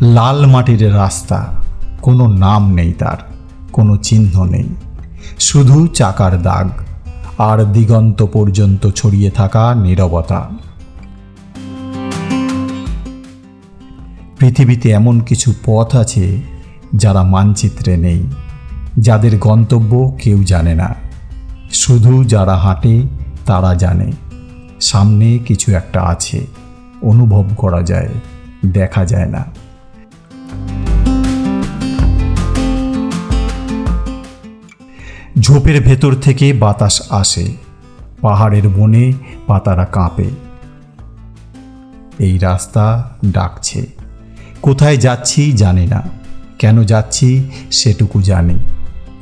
লাল মাটির রাস্তা, কোনো নাম নেই তার, কোনো চিহ্ন নেই, শুধু চাকার দাগ আর দিগন্ত পর্যন্ত ছড়িয়ে থাকা নীরবতা। পৃথিবীতে এমন কিছু পথ আছে যারা মানচিত্রে নেই, যাদের গন্তব্য কেউ জানে না, শুধু যারা হাঁটে তারা জানে সামনে কিছু একটা আছে, অনুভব করা যায়, দেখা যায় না। ঝোপের ভেতর থেকে বাতাস আসে, পাহাড়ের বনে পাতারা কাঁপে। এই রাস্তা ডাকছে। কোথায় যাচ্ছি জানি না, কেন যাচ্ছি সেটুকু জানি,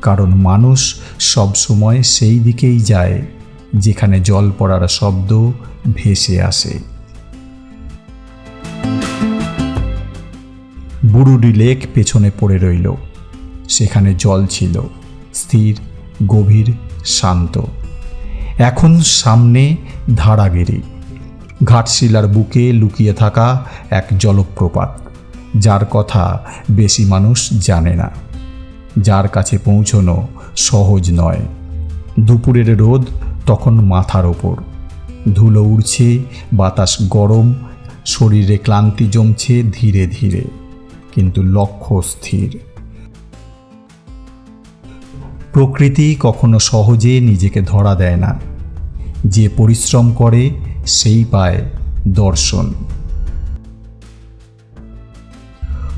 কারণ মানুষ সব সময় সেই দিকেই যায় যেখানে জল পড়ার শব্দ ভেসে আসে। বুরুডি লেক পেছনে পড়ে রইল। সেখানে জল ছিল, স্থির, গভীর, শান্ত। এখন সামনে ধারাগিরি, ঘাটশিলার বুকে লুকিয়ে থাকা এক জলপ্রপাত, যার কথা বেশি মানুষ জানে না, যার কাছে পৌঁছনো সহজ নয়। দুপুরের রোদ তখন মাথার ওপর, ধুলো উড়ছে, বাতাস গরম, শরীরে ক্লান্তি জমছে ধীরে ধীরে, কিন্তু লক্ষ্য স্থির। প্রকৃতি কখনো সহজে নিজেকে ধরা দেয় না, যে পরিশ্রম করে সেই পায় দর্শন।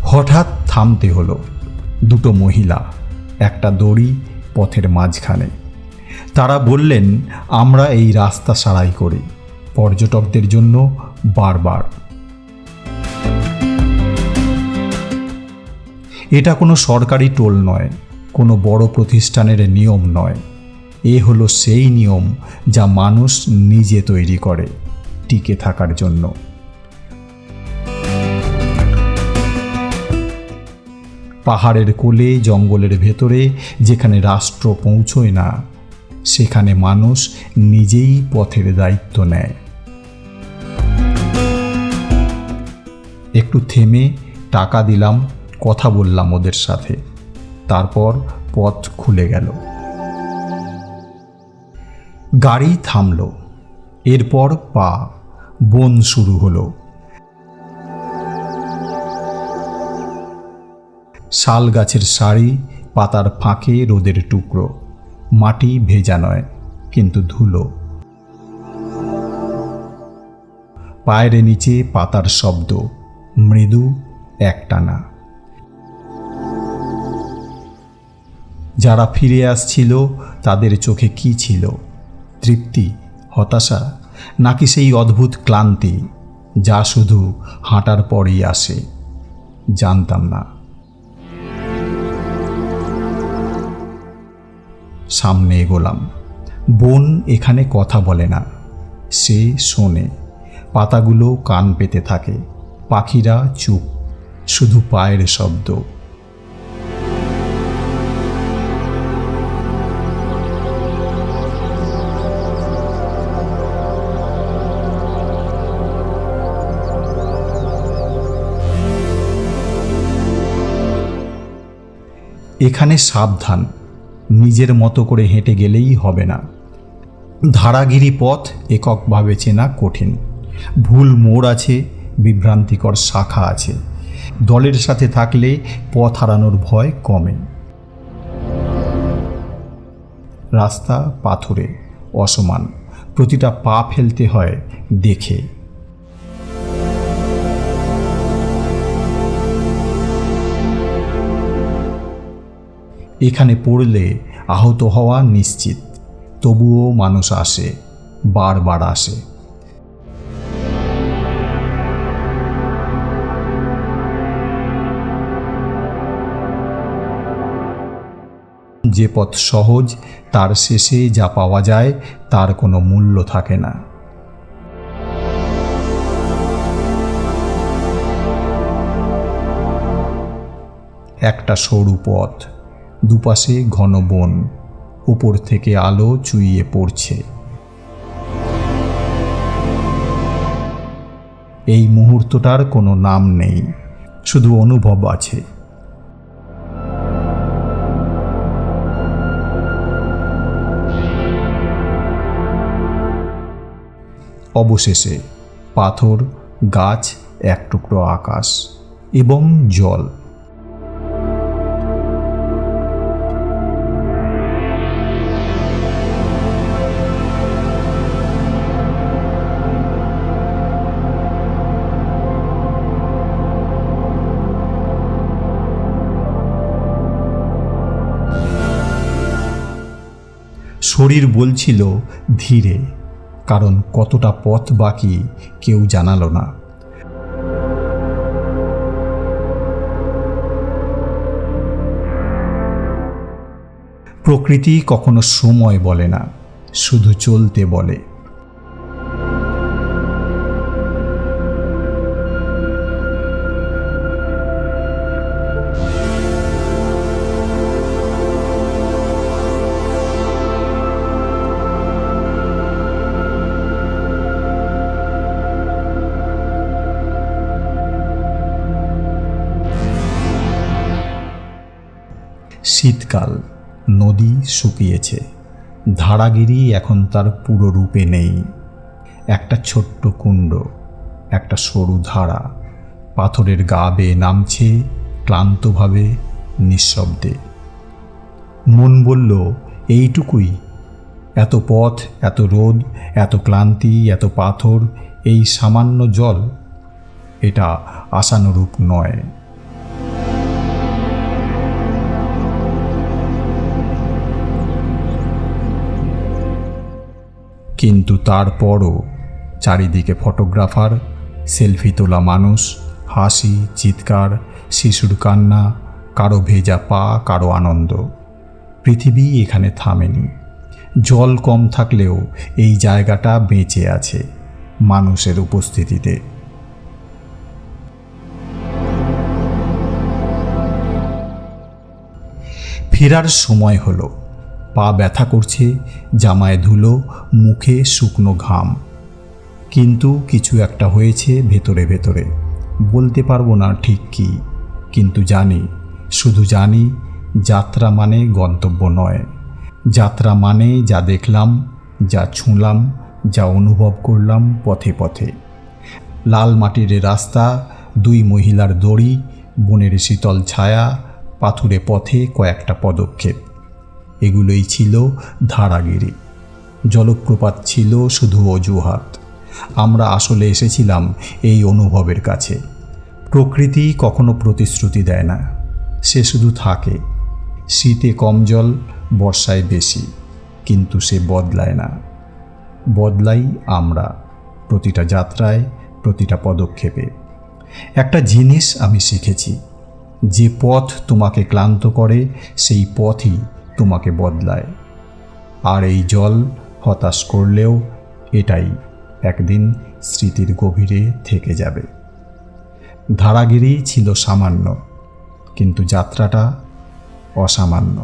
হঠাৎ থামতে হলো। দুটো মহিলা, একটা দড়ি পথের মাঝখানে। তারা বললেন, আমরা এই রাস্তা সারাই করি পর্যটকদের জন্য বারবার। এটা কোনো সরকারি টোল নয়, কোনো বড় প্রতিষ্ঠানের নিয়ম নয়। এ হলো সেই নিয়ম যা মানুষ নিজে তৈরি করে টিকে থাকার জন্য। পাহাড়ের কোলে, জঙ্গলের ভেতরে, যেখানে রাষ্ট্র পৌঁছয় না, সেখানে মানুষ নিজেই পথের দায়িত্ব নেয়। একটু থেমে টাকা দিলাম, কথা বললাম ওদের সাথে, তারপর পথ খুলে গেল। গাড়ি থামল, এরপর পা। বন শুরু হলো। শাল গাছের সারি, পাতার ফাঁকে রোদের টুকরো, মাটি ভেজা নয় কিন্তু ধুলো। পায়ের নিচে পাতার শব্দ, মৃদু, একটানা। যারা ফিরে আসছিল তাদের চোখে কি ছিল? তৃপ্তি, হতাশা, নাকি সেই অদ্ভুত ক্লান্তি যা শুধু হাঁটার পরেই আসে? জানতাম না। সামনে এগোলাম। বন এখানে কথা বলে না, সে শোনে। পাতাগুলো কান পেতে থাকে, পাখিরা চুপ, শুধু পায়ের শব্দ। এখানে সাবধান, নিজের মতো করে হেঁটে গেলেই হবে না। ধারাগিরি পথ এককভাবে চেনা কঠিন। ভুল মোড় আছে, বিভ্রান্তিকর শাখা আছে। দলের সাথে থাকলে পথ হারানোর ভয় কমে। রাস্তা পাথুরে, অসমান, প্রতিটা পা ফেলতে হয় দেখে। এখানে পড়লে আহত হওয়া নিশ্চিত, তবুও মানুষ আসে, বারবার আসে। যে পথ সহজ, তার শেষে যা পাওয়া যায় তার কোনো মূল্য থাকে না। একটা সরু পথ, দুপাশে ঘন বন, উপর থেকে আলো চুইয়ে পড়ছে। এই মুহূর্তটার কোনো নাম নেই, শুধু অনুভব আছে। অবশেষে পাথর, গাছ, এক টুকরো আকাশ এবং জল। শরীর বলছিল ধীরে, কারণ কতটা পথ বাকি কেউ জানালো না। প্রকৃতি কখনো সময় বলে না, শুধু চলতে বলে। শীতকাল, নদী শুকিয়েছে, ধারাগিরি এখন তার পুরো রূপে নেই। একটা ছোট্ট কুণ্ড, একটা সরু ধারা পাথরের গা বেয়ে নামছে ক্লান্তভাবে, নিঃশব্দে। মন বলল, এইটুকুই? এত পথ, এত রোদ, এত ক্লান্তি, এত পাথর, এই সামান্য জল? এটা আশানুরূপ নয়। কিন্তু তারপরও চারিদিকে ফটোগ্রাফার, সেলফি তোলা মানুষ, হাসি, চিৎকার, শিশুর কান্না, কারো ভেজা পা, কারো আনন্দ। পৃথিবী এখানে থামেনি। জল কম থাকলেও এই জায়গাটা বেঁচে আছে মানুষের উপস্থিতিতে। ফেরার সময় হলো। পা ব্যথা করছে, জামায় ধুলো, মুখে শুকনো ঘাম। কিন্তু কিছু একটা হয়েছে ভেতরে ভেতরে, বলতে পারবো না ঠিক কী, কিন্তু জানি, শুধু জানি, যাত্রা মানে গন্তব্য নয়। যাত্রা মানে যা দেখলাম, যা ছুঁলাম, যা অনুভব করলাম পথে পথে। লাল মাটির রাস্তা, দুই মহিলার দড়ি, বনের শীতল ছায়া, পাথুরে পথে কয়েকটা পদক্ষেপ। এগুলোই ছিল ধারাগিরি। জলপ্রপাত ছিল শুধু অজুহাত। আমরা আসলে এসেছিলাম এই অনুভবের কাছে। প্রকৃতি কখনো প্রতিশ্রুতি দেয় না, সে শুধু থাকে। শীতে কম জল, বর্ষায় বেশি, কিন্তু সে বদলায় না। বদলাই আমরা, প্রতিটা যাত্রায়, প্রতিটা পদক্ষেপে। একটা জিনিস আমি শিখেছি, যে পথ তোমাকে ক্লান্ত করে সেই পথই তোমাকে বদলায়। আর এই জল হতাশ করলেও এটাই একদিন স্মৃতির গভীরে থেকে যাবে। ধারাগিরি ছিল সামান্য, কিন্তু যাত্রাটা অসামান্য।